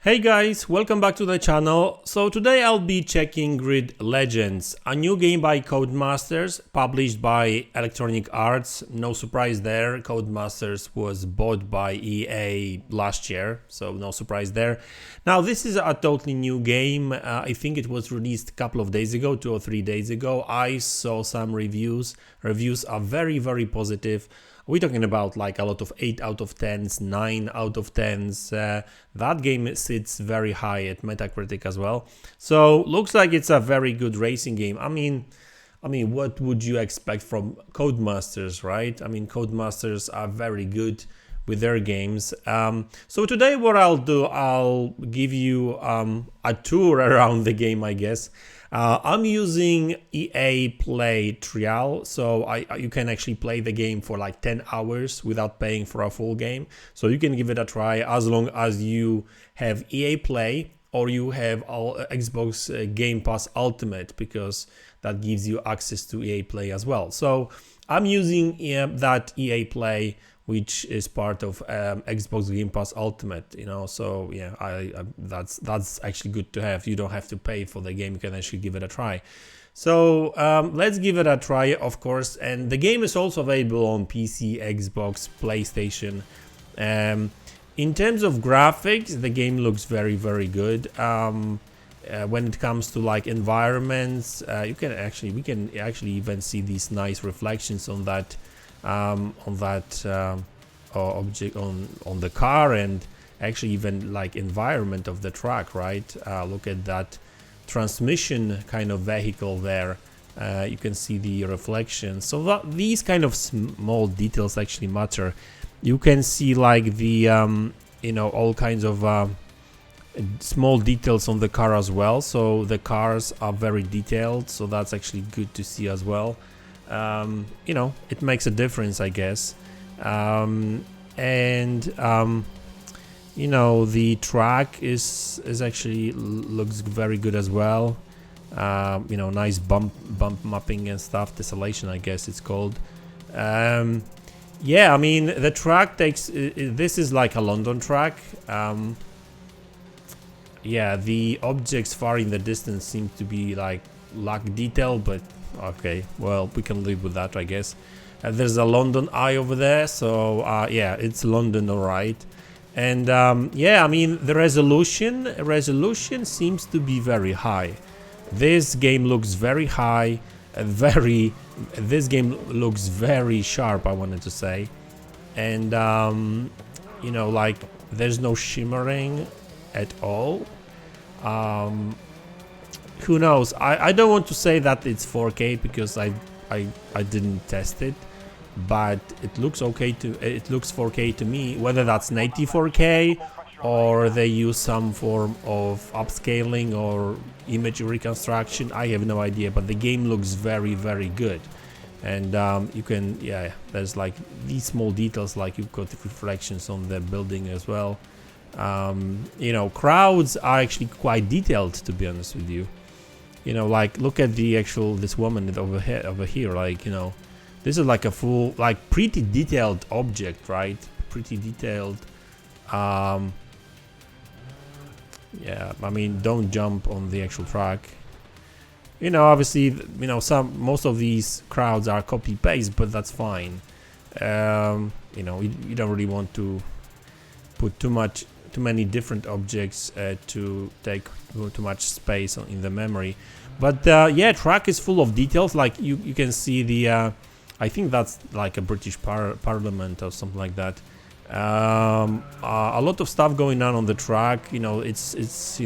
Hey guys, welcome back to the channel. So today I'll be checking Grid Legends, a new game by Codemasters, published by Electronic Arts. No surprise there, Codemasters was bought by EA last year, so no surprise there. Now this is a totally new game. I think it was released a couple of days ago, 2 or 3 days ago. I saw some reviews. Reviews are very positive. We're talking about like a lot of 8 out of 10s, 9 out of 10s. That game sits very high at Metacritic as well. So looks like it's a very good racing game. I mean, what would you expect from Codemasters, right? I mean, Codemasters are very good with their games. So today what I'll do, I'll give you a tour around the game, I guess. I'm using EA Play Trial, so you can actually play the game for like 10 hours without paying for a full game. So you can give it a try as long as you have EA Play or you have Xbox Game Pass Ultimate, because that gives you access to EA Play as well. So I'm using that EA Play, which is part of Xbox Game Pass Ultimate, so yeah, that's actually good to have. You don't have to pay for the game, you can actually give it a try. So let's give it a try, of course, and the game is also available on PC, Xbox, PlayStation. In terms of graphics, the game looks very good. When it comes to like environments, we can actually even see these nice reflections on that object on the car, and actually even like environment of the track, right? Look at that transmission kind of vehicle there. You can see the reflection, so these kind of small details actually matter. You can see like the all kinds of small details on the car as well, so the cars are very detailed, so that's actually good to see as well. It makes a difference, I guess. The track is actually looks very good as well. Nice bump mapping and stuff, tessellation, I guess it's called. Yeah, I mean, the track takes, this is like a London track. Yeah, the objects far in the distance seem to be like lack detail, but okay, well, we can live with that, I guess. There's a London eye over there, so yeah, it's London, all right. And yeah, I mean, the resolution seems to be very high. This game looks very high, this game looks very sharp, I wanted to say. And like there's no shimmering at all. Who knows? I don't want to say that it's 4K because I didn't test it, but it looks okay it looks 4K to me. Whether that's native 4K or they use some form of upscaling or image reconstruction, I have no idea, but the game looks very good. And you can, yeah, there's like these small details, like you've got reflections on the building as well. Crowds are actually quite detailed, to be honest with you. Like look at this woman over here, like, this is like a full, like pretty detailed object, right? Pretty detailed. Yeah, I mean, don't jump on the actual track. Obviously, most of these crowds are copy paste, but that's fine. You don't really want to put too many different objects to take too much space in the memory. But yeah, track is full of details. Like you can see the I think that's like a British Parliament or something like that. A lot of stuff going on the track. It's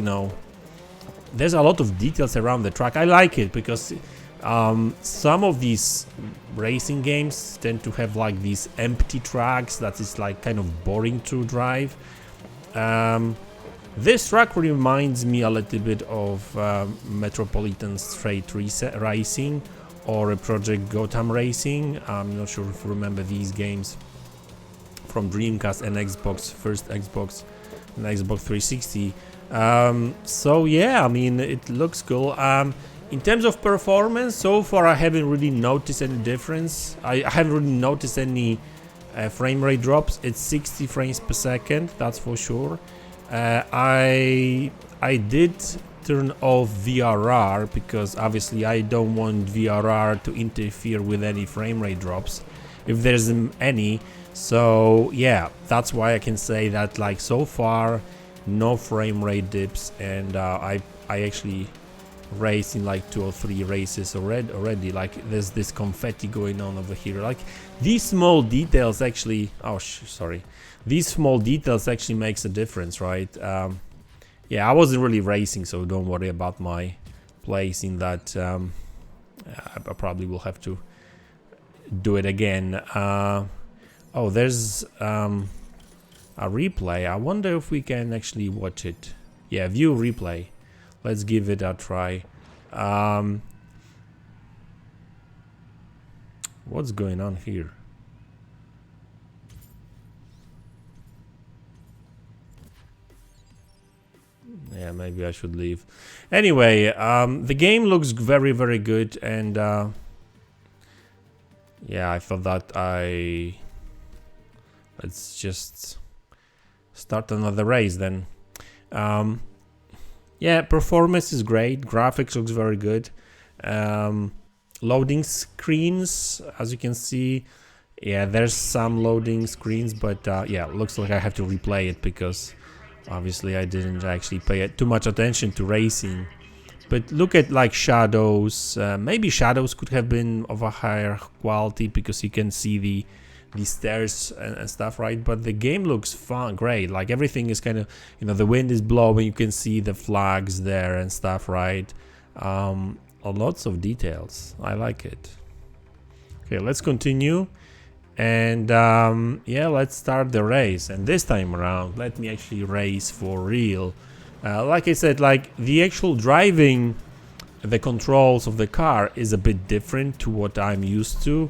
there's a lot of details around the track. I like it because some of these racing games tend to have like these empty tracks that is like kind of boring to drive. This track reminds me a little bit of Metropolitan Street Racing or Project Gotham Racing. I'm not sure if you remember these games from Dreamcast and Xbox, first Xbox and Xbox 360. So yeah, I mean, it looks cool. In terms of performance, so far I haven't really noticed any difference. I haven't really noticed any frame rate drops. It's 60 frames per second, that's for sure. I did turn off VRR because obviously I don't want VRR to interfere with any frame rate drops, if there's any. So yeah, that's why I can say that like so far no frame rate dips, and I actually raced in like 2 or 3 races already. Like there's this confetti going on over here. Like these small details actually, sorry, these small details actually makes a difference, right? Yeah, I wasn't really racing, so don't worry about my place in that. I probably will have to do it again. Oh, there's a replay. I wonder if we can actually watch it. Yeah, view replay. Let's give it a try. What's going on here? Yeah, maybe I should leave. Anyway, the game looks very, very good, and yeah, I thought that let's just start another race then. Yeah, performance is great. Graphics looks very good. Loading screens, as you can see, yeah, there's some loading screens, but yeah, looks like I have to replay it because obviously I didn't actually pay too much attention to racing. But look at like shadows. Maybe shadows could have been of a higher quality because you can see the stairs and stuff, right? But the game looks fun, great. Like everything is kind of, you know, the wind is blowing, you can see the flags there and stuff, right? Lots of details. I like it. Okay, let's continue. And yeah, let's start the race. And this time around, let me actually race for real. Like I said, like the actual driving, the controls of the car is a bit different to what I'm used to.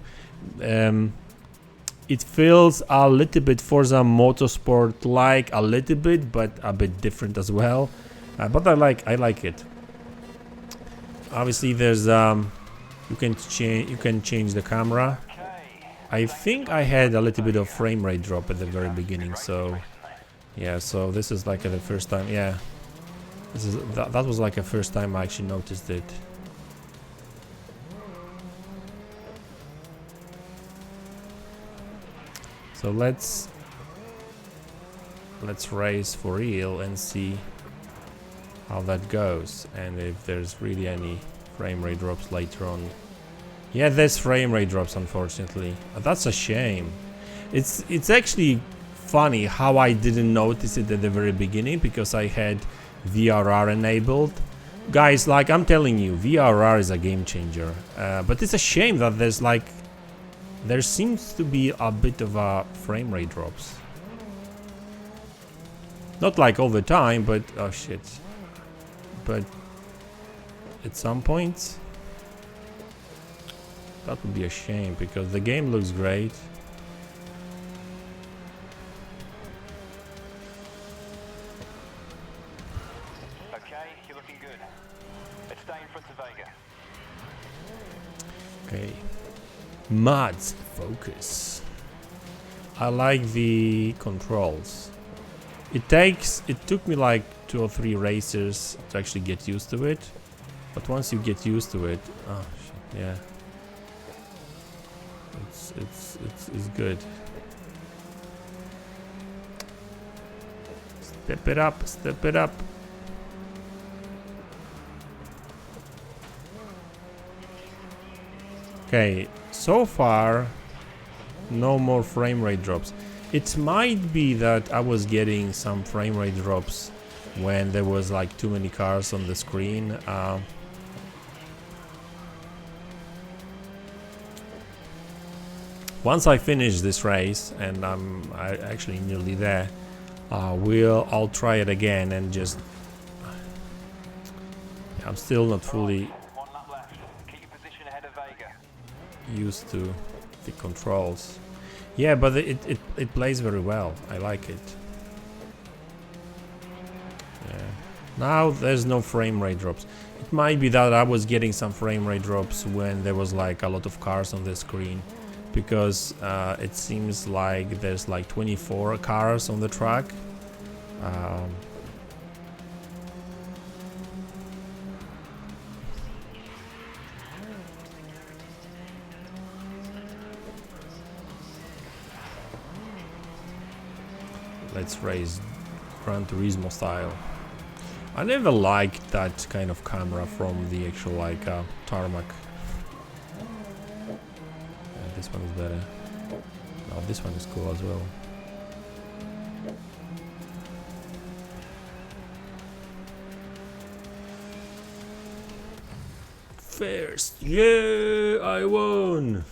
It feels a little bit Forza Motorsport like, a little bit, but a bit different as well. But I like it. Obviously, there's you can change the camera. I think I had a little bit of frame rate drop at the very beginning, so yeah. So this is like the first time. Yeah, this is that was like the first time I actually noticed it. So let's race for real and see how that goes, and if there's really any frame rate drops later on. Yeah, there's frame rate drops, unfortunately. That's a shame. It's actually funny how I didn't notice it at the very beginning because I had VRR enabled. Guys, like I'm telling you, VRR is a game changer. But it's a shame that there seems to be a bit of a frame rate drops. Not like all the time, but oh shit. But at some points, that would be a shame because the game looks great. Okay, you're looking good. Let's stay in front of Vega. Okay. Mods focus. I like the controls. It took me like 2 or 3 races to actually get used to it, but once you get used to it, oh shit, yeah, it's good. Step it up, step it up. Okay, so far no more frame rate drops. It might be that I was getting some frame rate drops when there was like too many cars on the screen. Once I finish this race, and I'm actually nearly there, I'll try it again and just. I'm still not fully One lap left. Keep your position ahead of Vega. used to the controls. Yeah, but it plays very well. I like it. Yeah. Now there's no frame rate drops. It might be that I was getting some frame rate drops when there was like a lot of cars on the screen, because it seems like there's like 24 cars on the track. let's race Gran Turismo style. I never liked that kind of camera from the actual like tarmac. Yeah, this one is better. Oh, this one is cool as well. First, yeah, I won.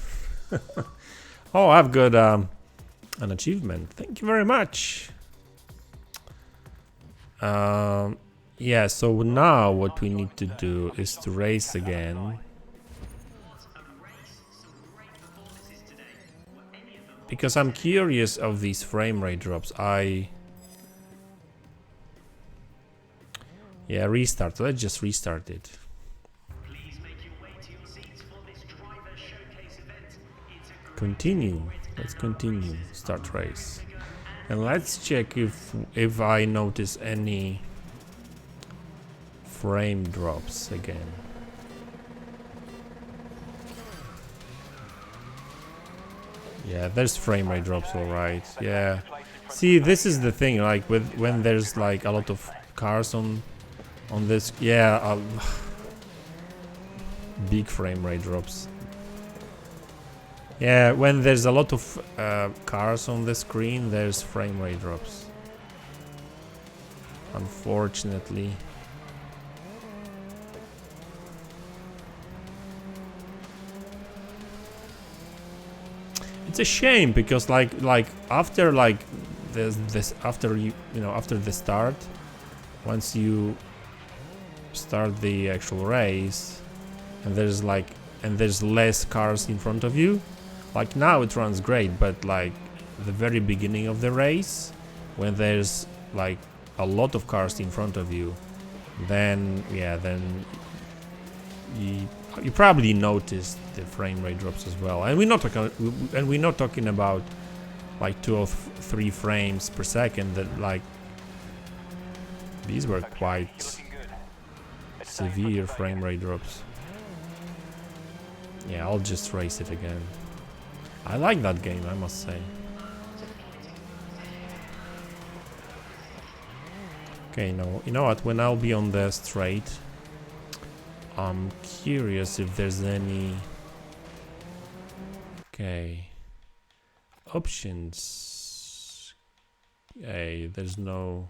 Oh, I've got an achievement. Thank you very much. Yeah, so now what we need to do is to race again. Because I'm curious of these frame rate drops. Yeah, restart. Let's just restart it. Continue. Let's continue. Start race. And let's check if I notice any frame drops again. Yeah, there's frame rate drops, all right. Yeah. See, this is the thing, like when there's like a lot of cars on this. Yeah, big frame rate drops. Yeah, when there's a lot of cars on the screen, there's frame rate drops. Unfortunately. It's a shame because like after like this after you know after the start, once you start the actual race, and there's less cars in front of you. Like now it runs great, but like the very beginning of the race, when there's like a lot of cars in front of you, then yeah, then you probably noticed the frame rate drops as well. And we're not talking about like 2 or 3 frames per second. That like these were quite severe frame rate drops. Yeah, I'll just race it again. I like that game, I must say. Okay, no, you know what? When I'll be on the straight, I'm curious if there's any. Okay. Options. Okay, there's no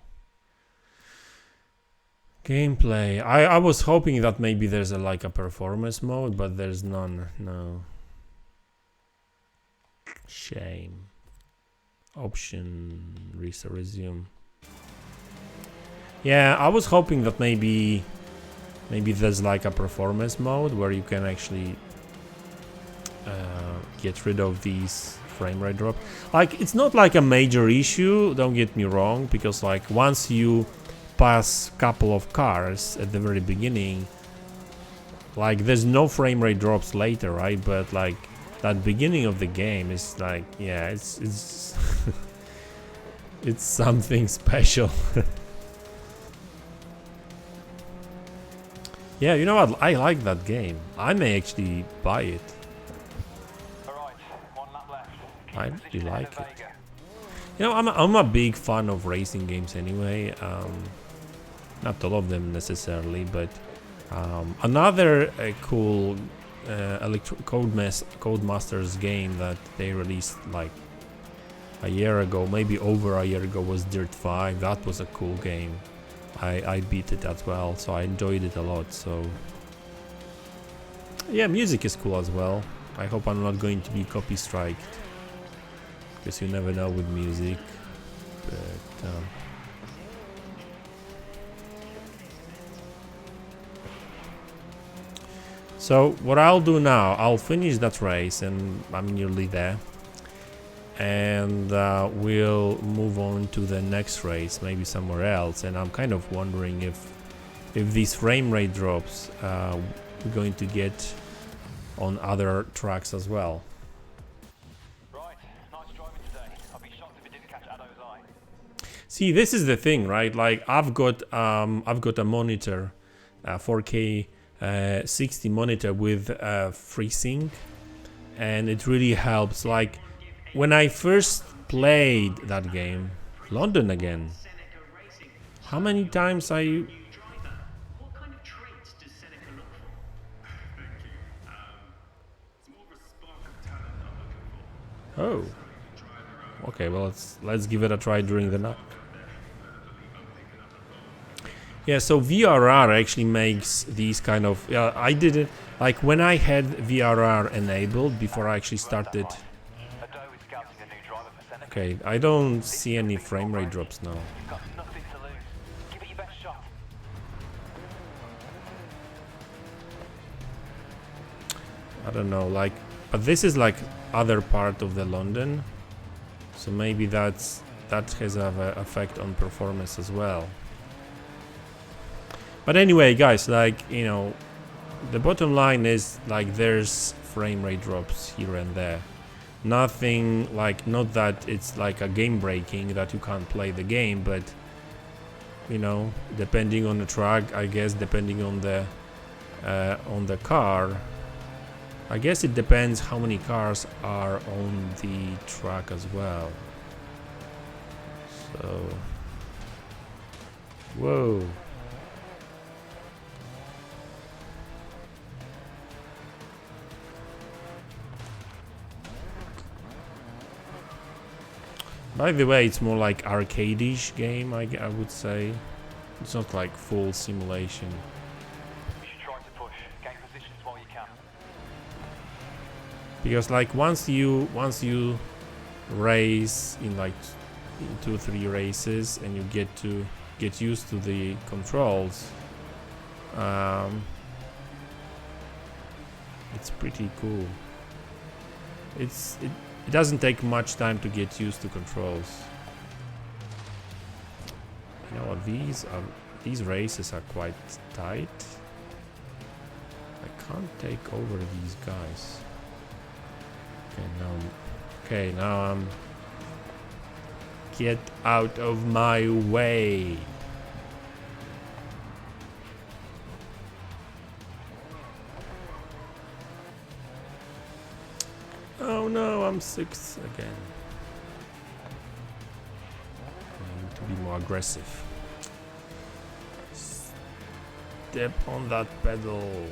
gameplay. I was hoping that maybe there's like a performance mode, but there's none. No. Shame. Option. Resume. Yeah, I was hoping that maybe there's like a performance mode where you can actually get rid of these frame rate drop. Like, it's not like a major issue, don't get me wrong, because like once you pass couple of cars at the very beginning, like there's no frame rate drops later, right? But like that beginning of the game is like, yeah, it's it's something special. Yeah, you know what? I like that game. I may actually buy it. I really like it. You know, I'm a big fan of racing games anyway. Not all of them necessarily, but another cool Codemasters game that they released like a year ago, maybe over a year ago, was Dirt 5. That was a cool game. I beat it as well, so I enjoyed it a lot. So yeah, music is cool as well. I hope I'm not going to be copy striked, because you never know with music. But so what I'll do now, I'll finish that race, and I'm nearly there. And we'll move on to the next race, maybe somewhere else. And I'm kind of wondering if these frame rate drops we're going to get on other tracks as well. Right, nice driving today. I'll be shocked if it didn't catch Addo's eye. See, this is the thing, right? Like I've got a monitor, 4K 60 monitor with FreeSync, and it really helps. Like when I first played that game, London again. How many times are you? What kind of traits does Seneca look for? Thank you. It's more of a spark of talent I'm looking for. Oh, okay. Well, let's give it a try during the night. Yeah. So VRR actually makes these kind of. Yeah, I did it like when I had VRR enabled before I actually started. Ado is scouting a new driver for Seneca. Okay, I don't see any frame rate drops now. You've got nothing to lose. Give it your best shot. I don't know, like, but this is like other part of the London, so maybe that has an effect on performance as well. But anyway, guys, like, you know, the bottom line is like there's frame rate drops here and there. Nothing like, not that it's like a game breaking that you can't play the game, but you know, depending on the track, I guess, depending on the car. I guess it depends how many cars are on the track as well. So, whoa. By the way, it's more like arcade-ish game, I would say. It's not like full simulation. You should try to push. Gain positions while you can. Because like once you race in like 2-3 races and you get used to the controls, it's pretty cool. It doesn't take much time to get used to controls. You know what, these races are quite tight. I can't take over these guys. Okay, now I'm... Get out of my way! Oh no, I'm 6th again. I need to be more aggressive. Step on that pedal.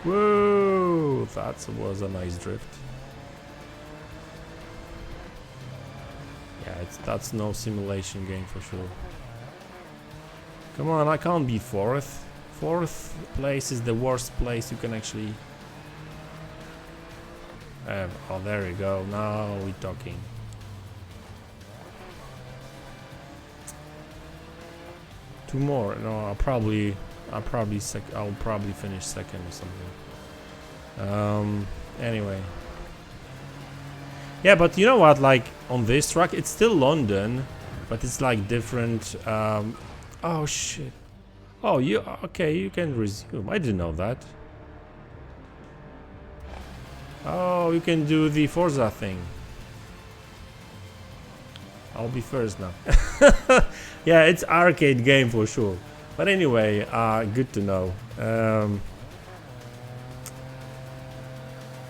Whoa, that was a nice drift. Yeah, that's no simulation game for sure. Come on, I can't be 4th. 4th place is the worst place you can actually have. Oh, there you go. Now we're talking. Two more. No, I'll probably finish 2nd or something. Anyway. Yeah, but you know what? Like on this track, it's still London, but it's like different. Oh shit. Oh, okay? You can resume. I didn't know that. Oh, you can do the Forza thing. I'll be first now. Yeah, it's arcade game for sure. But anyway, good to know.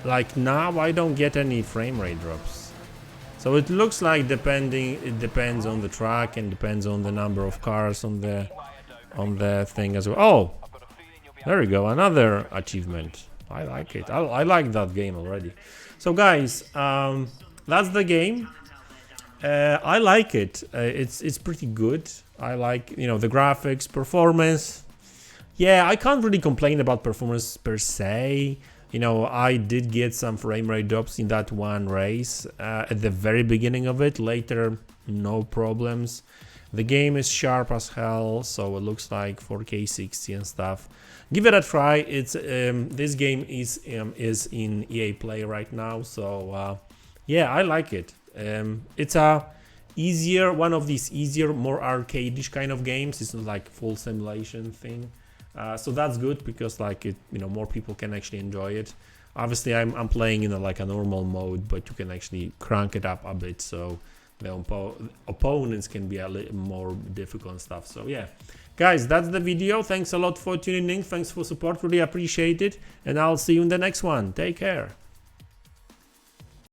Like now, I don't get any frame rate drops. So it looks like it depends on the track and depends on the number of cars on the thing as well. Oh, there we go, another achievement. I like it. I like that game already. So guys, that's the game. I like it. It's pretty good. I like, you know, the graphics, performance. Yeah, I can't really complain about performance per se. You know, I did get some frame rate drops in that one race at the very beginning of it. Later, no problems. The game is sharp as hell, so it looks like 4K 60 and stuff. Give it a try. It's this game is in EA Play right now, so yeah, I like it. It's one of these easier, more arcade-ish kind of games. It's not like full simulation thing, so that's good because like it, you know, more people can actually enjoy it. Obviously, I'm playing in like a normal mode, but you can actually crank it up a bit, so the opponents can be a little more difficult and stuff. So yeah, guys, that's the video. Thanks a lot for tuning in. Thanks for support, really appreciate it, and I'll see you in the next one. Take care.